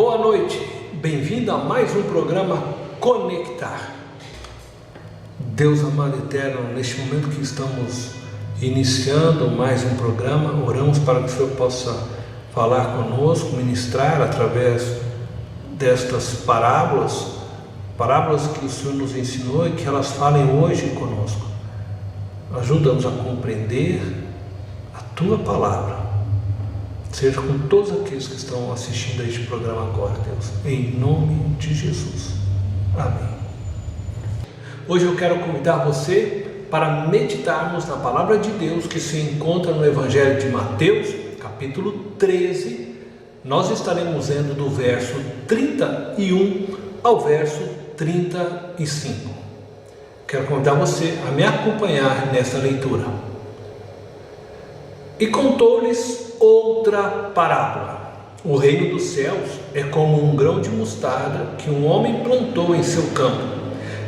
Boa noite, bem-vindo a mais um programa Conectar. Deus amado eterno, neste momento que estamos iniciando mais um programa, oramos para que o Senhor possa falar conosco, ministrar através destas parábolas que o Senhor nos ensinou e que elas falem hoje conosco. Ajuda-nos a compreender a Tua Palavra. Seja com todos aqueles que estão assistindo a este programa agora, Deus, em nome de Jesus. Amém. Hoje eu quero convidar você para meditarmos na Palavra de Deus que se encontra no Evangelho de Mateus, capítulo 13. Nós estaremos lendo do verso 31 ao verso 35. Quero convidar você a me acompanhar nessa leitura. E contou-lhes outra parábola. O reino dos céus é como um grão de mostarda que um homem plantou em seu campo.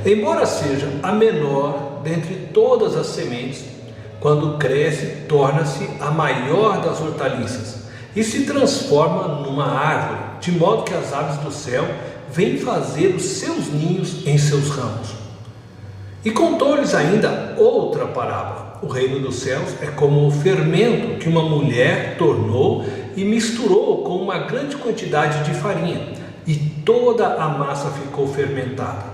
Embora seja a menor dentre todas as sementes, quando cresce, torna-se a maior das hortaliças e se transforma numa árvore, de modo que as aves do céu vêm fazer os seus ninhos em seus ramos. E contou-lhes ainda outra parábola. O reino dos céus é como o fermento que uma mulher tornou e misturou com uma grande quantidade de farinha, e toda a massa ficou fermentada.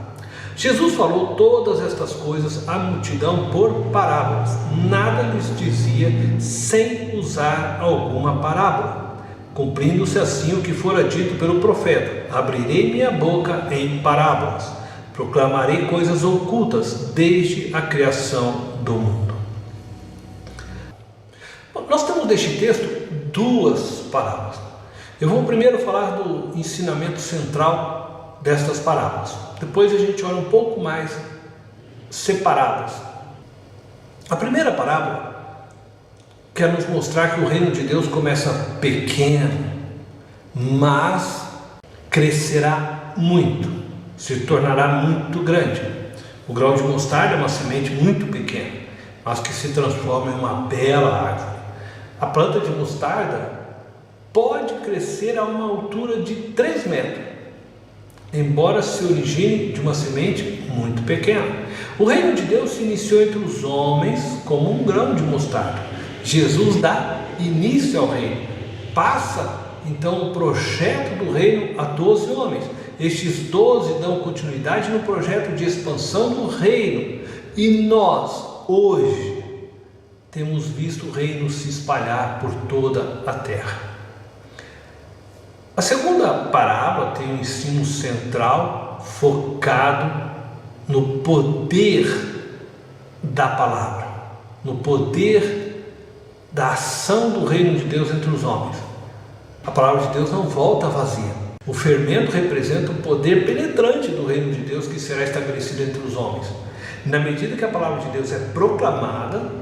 Jesus falou todas estas coisas à multidão por parábolas, nada lhes dizia sem usar alguma parábola, cumprindo-se assim o que fora dito pelo profeta: abrirei minha boca em parábolas, proclamarei coisas ocultas desde a criação do mundo. Nós temos neste texto duas parábolas. Eu vou primeiro falar do ensinamento central destas parábolas. Depois a gente olha um pouco mais separadas. A primeira parábola quer nos mostrar que o reino de Deus começa pequeno, mas crescerá muito, se tornará muito grande. O grão de mostarda é uma semente muito pequena, mas que se transforma em uma bela árvore. A planta de mostarda pode crescer a uma altura de 3 metros, embora se origine de uma semente muito pequena. O reino de Deus se iniciou entre os homens como um grão de mostarda. Jesus dá início ao reino. Passa então o projeto do reino a 12 homens. Estes 12 dão continuidade no projeto de expansão do reino. E nós, hoje, temos visto o reino se espalhar por toda a terra. A segunda parábola tem um ensino central focado no poder da palavra, no poder da ação do reino de Deus entre os homens. A palavra de Deus não volta vazia. O fermento representa o poder penetrante do reino de Deus que será estabelecido entre os homens. Na medida que a palavra de Deus é proclamada,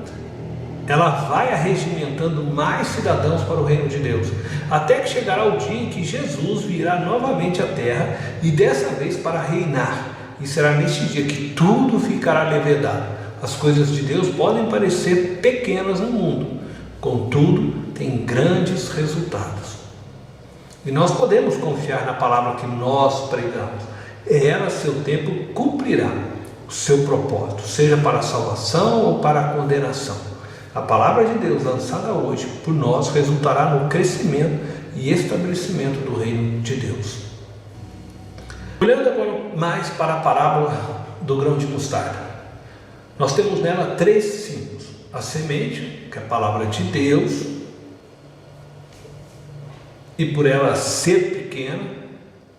ela vai arregimentando mais cidadãos para o reino de Deus, até que chegará o dia em que Jesus virá novamente à terra, e dessa vez para reinar. E será neste dia que tudo ficará levedado. As coisas de Deus podem parecer pequenas no mundo, contudo, têm grandes resultados. E nós podemos confiar na palavra que nós pregamos. Ela, a seu tempo, cumprirá o seu propósito, seja para a salvação ou para a condenação. A palavra de Deus lançada hoje por nós resultará no crescimento e estabelecimento do reino de Deus. Olhando agora mais para a parábola do grão de mostarda, nós temos nela 3 símbolos: a semente, que é a palavra de Deus, e por ela ser pequena,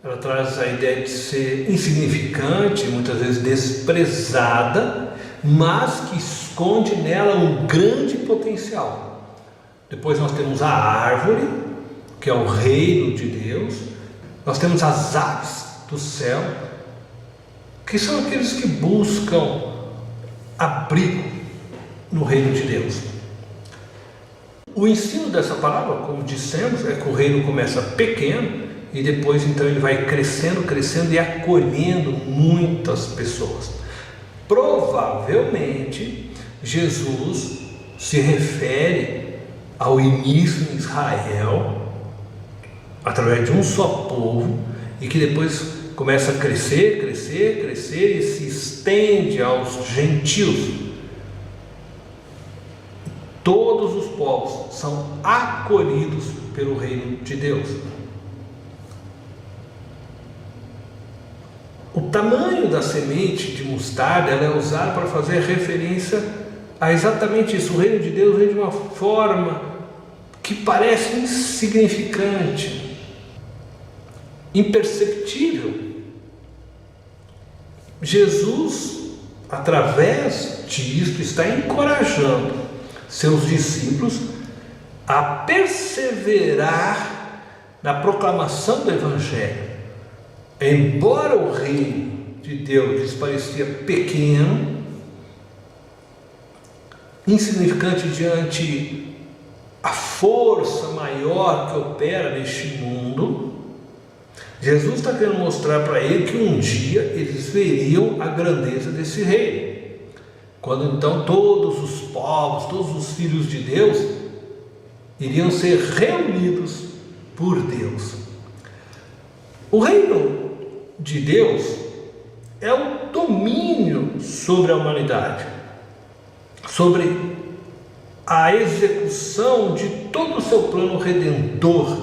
ela traz a ideia de ser insignificante, muitas vezes desprezada, mas que esconde nela um grande potencial. Depois nós temos a árvore, que é o reino de Deus. Nós temos as aves do céu, que são aqueles que buscam abrigo no reino de Deus. O ensino dessa palavra, como dissemos, é que o reino começa pequeno e depois então ele vai crescendo e acolhendo muitas pessoas. Provavelmente Jesus se refere ao início em Israel, através de um só povo, e que depois começa a crescer, crescer, crescer e se estende aos gentios. Todos os povos são acolhidos pelo reino de Deus. O tamanho da semente de mostarda ela é usada para fazer referência a exatamente isso. O reino de Deus vem de uma forma que parece insignificante, imperceptível. Jesus, através disto, está encorajando seus discípulos a perseverar na proclamação do Evangelho. Embora o reino de Deus lhes parecia pequeno, insignificante diante a força maior que opera neste mundo, Jesus está querendo mostrar para ele que um dia eles veriam a grandeza desse reino. Quando então todos os povos, todos os filhos de Deus iriam ser reunidos por Deus. O reino de Deus é o domínio sobre a humanidade, sobre a execução de todo o seu plano redentor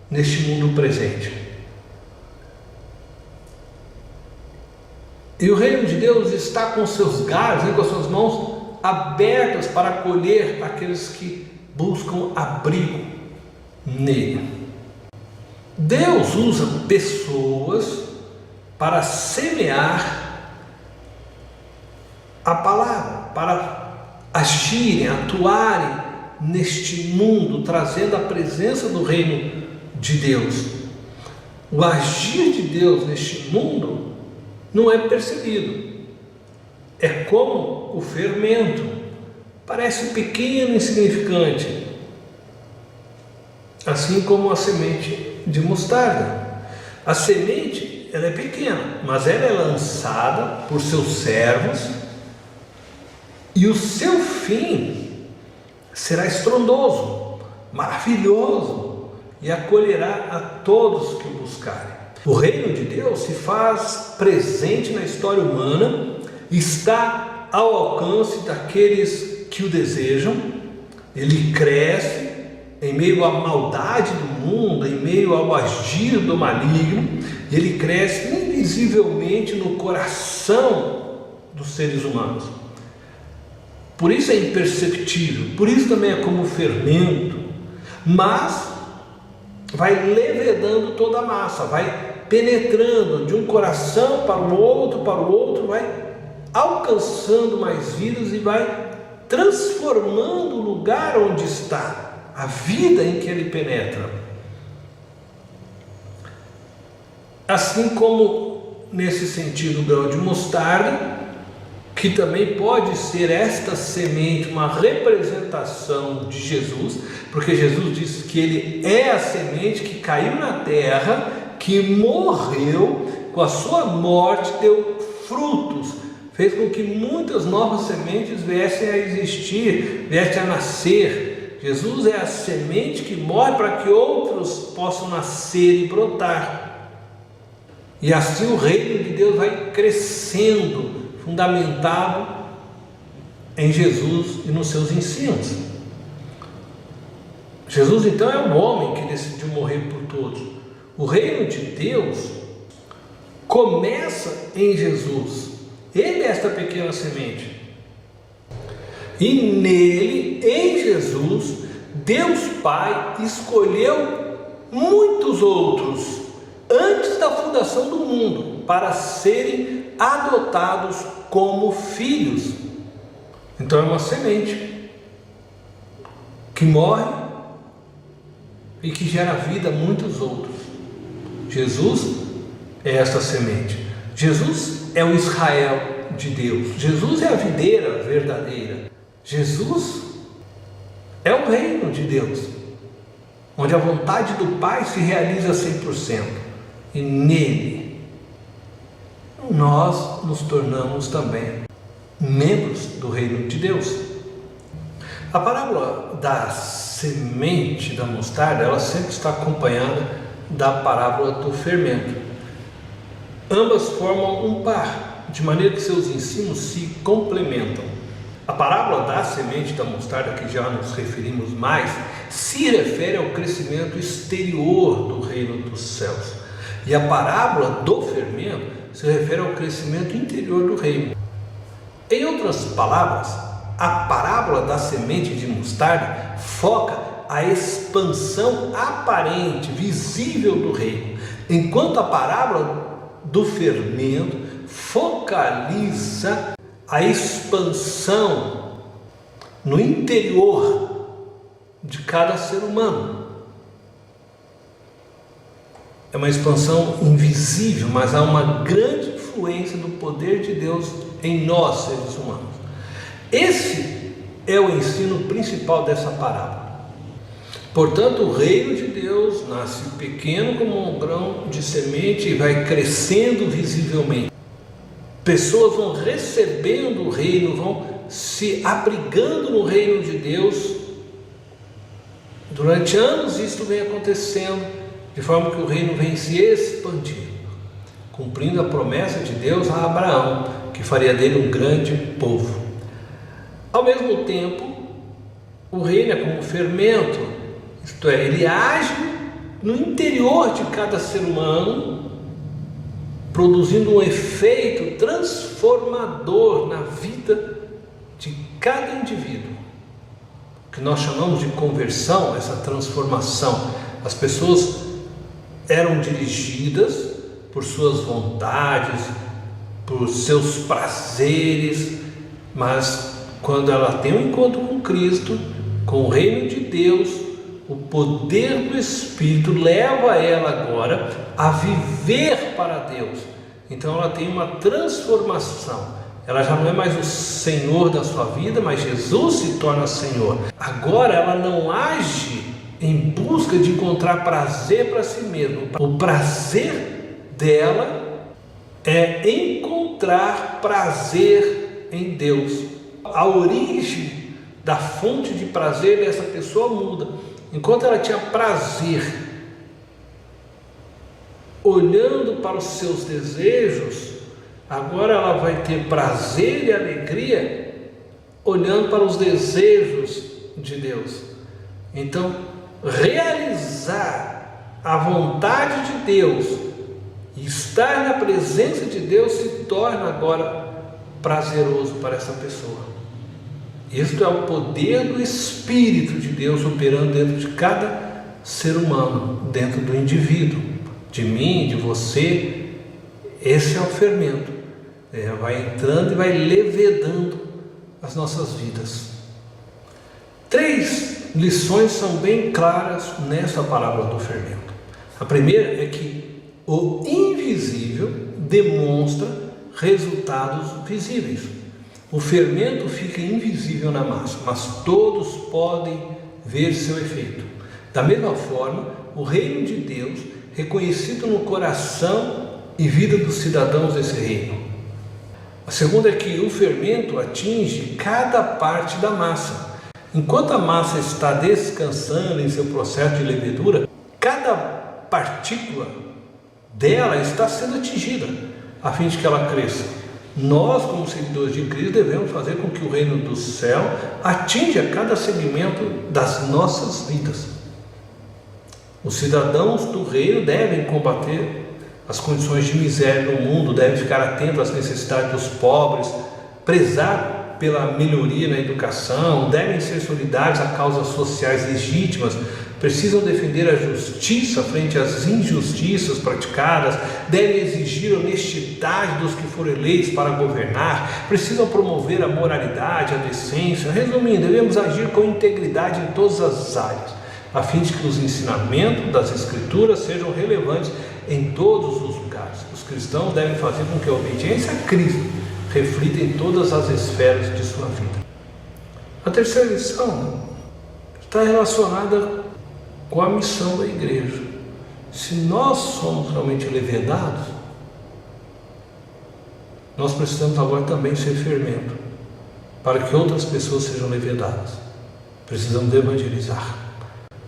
neste mundo presente. E o reino de Deus está com seus galhos, com as suas mãos abertas para acolher aqueles que buscam abrigo nele. Deus usa pessoas para semear a palavra, para agirem, atuarem neste mundo, trazendo a presença do reino de Deus. O agir de Deus neste mundo não é percebido. É como o fermento, parece pequeno e insignificante, assim como a semente de mostarda. A semente, ela é pequena, mas ela é lançada por seus servos e o seu fim será estrondoso, maravilhoso e acolherá a todos que o buscarem. O reino de Deus se faz presente na história humana, está ao alcance daqueles que o desejam. Ele cresce em meio à maldade do mundo, em meio ao agir do maligno. Ele cresce invisivelmente no coração dos seres humanos. Por isso é imperceptível, por isso também é como fermento, mas vai levedando toda a massa, vai penetrando de um coração para o outro, vai alcançando mais vidas e vai transformando o lugar onde está, a vida em que ele penetra. Assim como nesse sentido o grão de mostarda, que também pode ser esta semente uma representação de Jesus, porque Jesus disse que ele é a semente que caiu na terra, que morreu, com a sua morte deu frutos, fez com que muitas novas sementes viessem a existir, viessem a nascer. Jesus é a semente que morre para que outros possam nascer e brotar. E assim o reino de Deus vai crescendo, fundamentado em Jesus e nos seus ensinos. Jesus então é o homem que decidiu morrer por todos. O reino de Deus começa em Jesus. Ele é esta pequena semente. E nele, em Jesus, Deus Pai escolheu muitos outros antes da fundação do mundo para serem adotados como filhos. Então é uma semente que morre e que gera vida a muitos outros. Jesus é esta semente. Jesus é o Israel de Deus. Jesus é a videira verdadeira. Jesus é o reino de Deus, onde a vontade do Pai se realiza 100%. E nele nós nos tornamos também membros do reino de Deus. A parábola da semente da mostarda, ela sempre está acompanhada da parábola do fermento. Ambas formam um par, de maneira que seus ensinos se complementam. A parábola da semente da mostarda, que já nos referimos mais, se refere ao crescimento exterior do reino dos céus. E a parábola do fermento se refere ao crescimento interior do reino. Em outras palavras, a parábola da semente de mostarda foca a expansão aparente, visível do reino, enquanto a parábola do fermento focaliza a expansão no interior de cada ser humano. É uma expansão invisível, mas há uma grande influência do poder de Deus em nós, seres humanos. Esse é o ensino principal dessa parábola. Portanto, o reino de Deus nasce pequeno como um grão de semente e vai crescendo visivelmente. Pessoas vão recebendo o reino, vão se abrigando no reino de Deus. Durante anos isso vem acontecendo, de forma que o reino vem se expandindo, cumprindo a promessa de Deus a Abraão, que faria dele um grande povo. Ao mesmo tempo, o reino é como fermento, isto é, ele age no interior de cada ser humano, produzindo um efeito transformador na vida de cada indivíduo, que nós chamamos de conversão, essa transformação. As pessoas eram dirigidas por suas vontades, por seus prazeres, mas quando ela tem um encontro com Cristo, com o reino de Deus, o poder do Espírito leva ela agora a viver para Deus. Então ela tem uma transformação. Ela já não é mais o Senhor da sua vida, mas Jesus se torna Senhor. Agora ela não age em busca de encontrar prazer para si mesma. O prazer dela é encontrar prazer em Deus. A origem da fonte de prazer dessa pessoa muda. Enquanto ela tinha prazer olhando para os seus desejos, agora ela vai ter prazer e alegria olhando para os desejos de Deus. Então, realizar a vontade de Deus e estar na presença de Deus se torna agora prazeroso para essa pessoa. Isto é o poder do Espírito de Deus operando dentro de cada ser humano, dentro do indivíduo, de mim, de você. Esse é o fermento. Vai entrando e vai levedando as nossas vidas. 3 lições são bem claras nessa parábola do fermento. A primeira é que o invisível demonstra resultados visíveis. O fermento fica invisível na massa, mas todos podem ver seu efeito. Da mesma forma, o reino de Deus, reconhecido no coração e vida dos cidadãos desse reino. A segunda é que o fermento atinge cada parte da massa. Enquanto a massa está descansando em seu processo de levedura, cada partícula dela está sendo atingida, a fim de que ela cresça. Nós, como seguidores de Cristo, devemos fazer com que o reino do céu atinja cada segmento das nossas vidas. Os cidadãos do reino devem combater as condições de miséria no mundo, devem ficar atentos às necessidades dos pobres, prezar pela melhoria na educação, devem ser solidários a causas sociais legítimas, precisam defender a justiça frente às injustiças praticadas, devem exigir honestidade dos que foram eleitos para governar, precisam promover a moralidade, a decência. Resumindo, devemos agir com integridade em todas as áreas, a fim de que os ensinamentos das Escrituras sejam relevantes em todos os lugares. Os cristãos devem fazer com que a obediência a Cristo reflita em todas as esferas de sua vida. A terceira lição está relacionada com a missão da igreja. Se nós somos realmente levedados, nós precisamos agora também ser fermento, para que outras pessoas sejam levedadas. Precisamos evangelizar,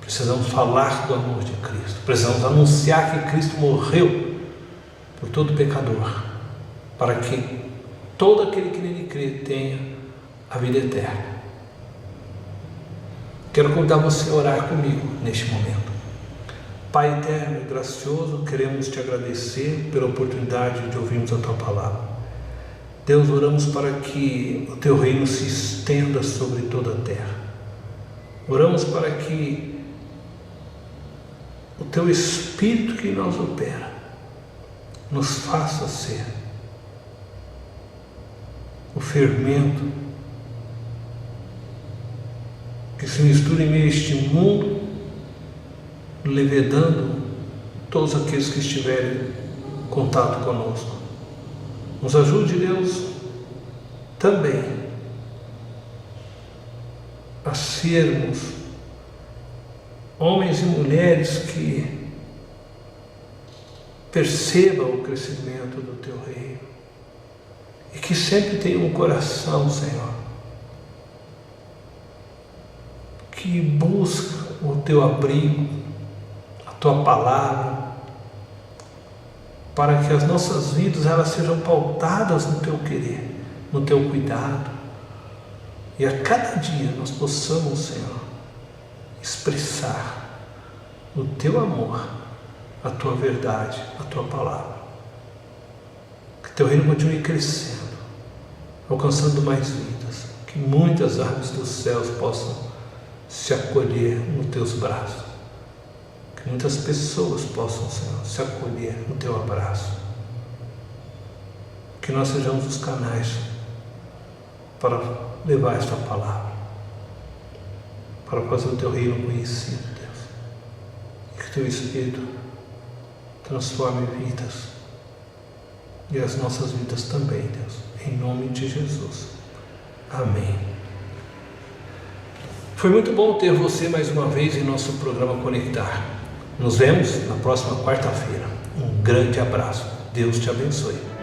Precisamos falar do amor de Cristo. Precisamos anunciar que Cristo morreu por todo pecador, para que todo aquele que nele crê tenha a vida eterna. Quero convidar você a orar comigo neste momento. Pai eterno e gracioso, queremos te agradecer pela oportunidade de ouvirmos a tua palavra. Deus, oramos para que o teu reino se estenda sobre toda a terra. Oramos para que o teu Espírito que em nós opera nos faça ser o fermento que se mistura em meio a este mundo, levedando todos aqueles que estiverem em contato conosco. Nos ajude, Deus, também a sermos homens e mulheres que percebam o crescimento do teu reino e que sempre tenham um coração, Senhor, que busca o teu abrigo, a tua palavra, para que as nossas vidas elas sejam pautadas no teu querer, no teu cuidado, e a cada dia nós possamos, Senhor, expressar o teu amor, a tua verdade, a tua palavra. Que teu reino continue crescendo, alcançando mais vidas, que muitas aves dos céus possam se acolher nos teus braços, que muitas pessoas possam, Senhor, se acolher no teu abraço, que nós sejamos os canais para levar esta palavra, para fazer o teu reino conhecido, Deus, e que teu Espírito transforme vidas e as nossas vidas também, Deus, em nome de Jesus. Amém. Foi muito bom ter você mais uma vez em nosso programa Conectar. Nos vemos na próxima quarta-feira. Um grande abraço. Deus te abençoe.